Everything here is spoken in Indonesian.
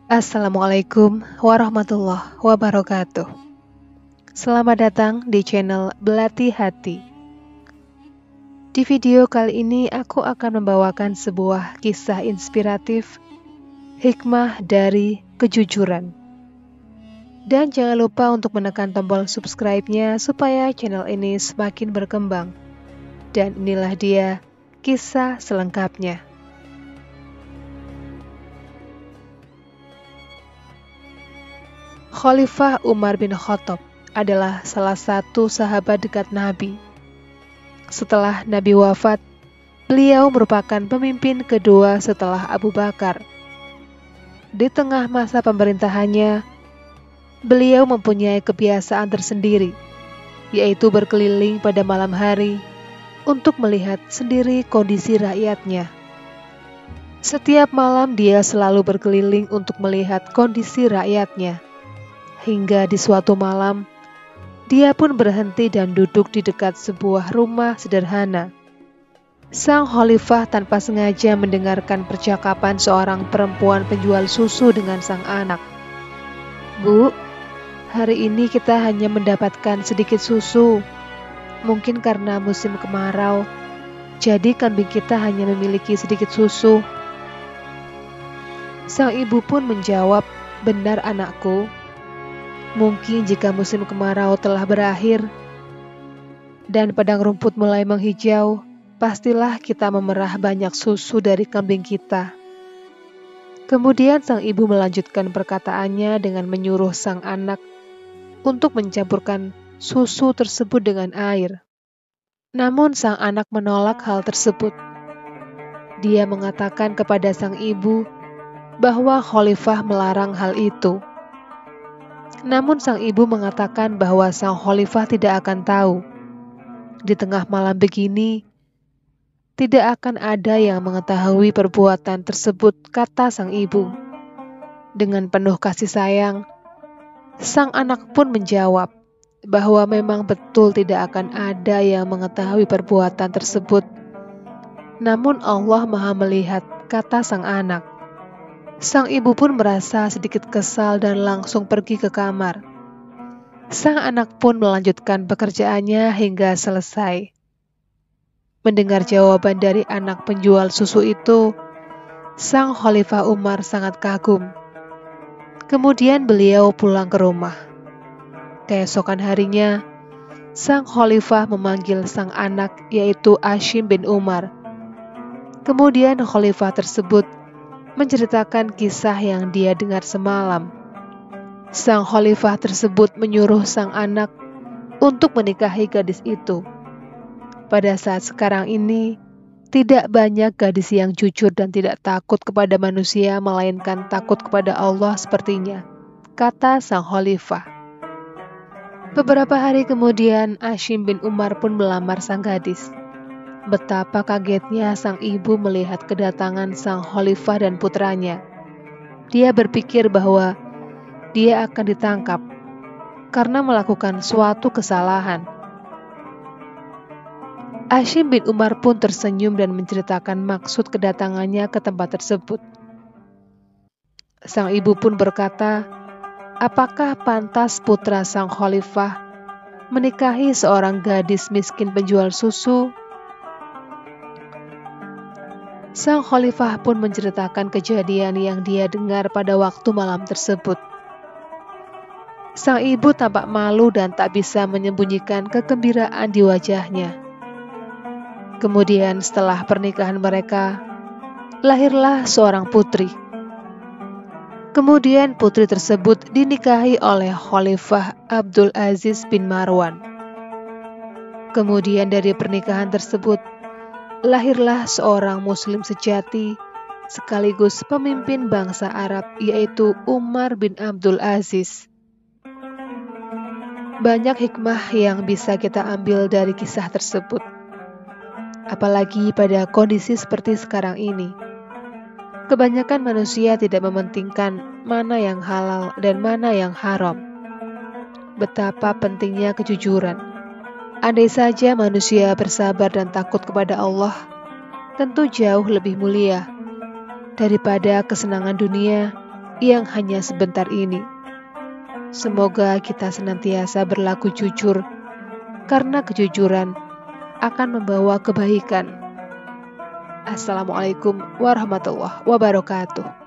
Assalamualaikum warahmatullahi wabarakatuh. Selamat datang di channel Belati Hati. Di video kali ini aku akan membawakan sebuah kisah inspiratif, hikmah dari kejujuran. Dan jangan lupa untuk menekan tombol subscribe-nya supaya channel ini semakin berkembang. Dan inilah dia kisah selengkapnya. Khalifah Umar bin Khattab adalah salah satu sahabat dekat Nabi. Setelah Nabi wafat, beliau merupakan pemimpin kedua setelah Abu Bakar. Di tengah masa pemerintahannya, beliau mempunyai kebiasaan tersendiri, yaitu berkeliling pada malam hari untuk melihat sendiri kondisi rakyatnya. Setiap malam dia selalu berkeliling untuk melihat kondisi rakyatnya. Hingga di suatu malam, dia pun berhenti dan duduk di dekat sebuah rumah sederhana. Sang khalifah tanpa sengaja mendengarkan percakapan seorang perempuan penjual susu dengan sang anak. "Bu, hari ini kita hanya mendapatkan sedikit susu. Mungkin karena musim kemarau, jadi kambing kita hanya memiliki sedikit susu." Sang ibu pun menjawab, "Benar anakku. Mungkin jika musim kemarau telah berakhir dan padang rumput mulai menghijau, pastilah kita memerah banyak susu dari kambing kita." Kemudian sang ibu melanjutkan perkataannya dengan menyuruh sang anak untuk mencampurkan susu tersebut dengan air. Namun sang anak menolak hal tersebut. Dia mengatakan kepada sang ibu bahwa khalifah melarang hal itu. Namun sang ibu mengatakan bahwa sang khalifah tidak akan tahu. Di tengah malam begini, tidak akan ada yang mengetahui perbuatan tersebut, kata sang ibu. Dengan penuh kasih sayang, sang anak pun menjawab bahwa memang betul tidak akan ada yang mengetahui perbuatan tersebut. Namun Allah Maha melihat, kata sang anak. Sang ibu pun merasa sedikit kesal dan langsung pergi ke kamar. Sang anak pun melanjutkan pekerjaannya hingga selesai. Mendengar jawaban dari anak penjual susu itu, sang khalifah Umar sangat kagum. Kemudian beliau pulang ke rumah. Keesokan harinya, sang khalifah memanggil sang anak, yaitu Hashim bin Umar. Kemudian khalifah tersebut menceritakan kisah yang dia dengar semalam. Sang khalifah tersebut menyuruh sang anak untuk menikahi gadis itu. Pada saat sekarang ini, tidak banyak gadis yang jujur dan tidak takut kepada manusia, melainkan takut kepada Allah sepertinya, kata sang khalifah. Beberapa hari kemudian, Hashim bin Umar pun melamar sang gadis. Betapa kagetnya sang ibu melihat kedatangan sang khalifah dan putranya. Dia berpikir bahwa dia akan ditangkap karena melakukan suatu kesalahan. Hashim bin Umar pun tersenyum dan menceritakan maksud kedatangannya ke tempat tersebut. Sang ibu pun berkata, apakah pantas putra sang khalifah menikahi seorang gadis miskin penjual susu? Sang khalifah pun menceritakan kejadian yang dia dengar pada waktu malam tersebut. Sang ibu tampak malu dan tak bisa menyembunyikan kegembiraan di wajahnya. Kemudian setelah pernikahan mereka, lahirlah seorang putri. Kemudian putri tersebut dinikahi oleh Khalifah Abdul Aziz bin Marwan. Kemudian dari pernikahan tersebut, lahirlah seorang muslim sejati sekaligus pemimpin bangsa Arab, yaitu Umar bin Abdul Aziz. Banyak hikmah yang bisa kita ambil dari kisah tersebut. Apalagi pada kondisi seperti sekarang ini. Kebanyakan manusia tidak mementingkan mana yang halal dan mana yang haram. Betapa pentingnya kejujuran. Andai saja manusia bersabar dan takut kepada Allah, tentu jauh lebih mulia daripada kesenangan dunia yang hanya sebentar ini. Semoga kita senantiasa berlaku jujur, karena kejujuran akan membawa kebaikan. Assalamualaikum warahmatullahi wabarakatuh.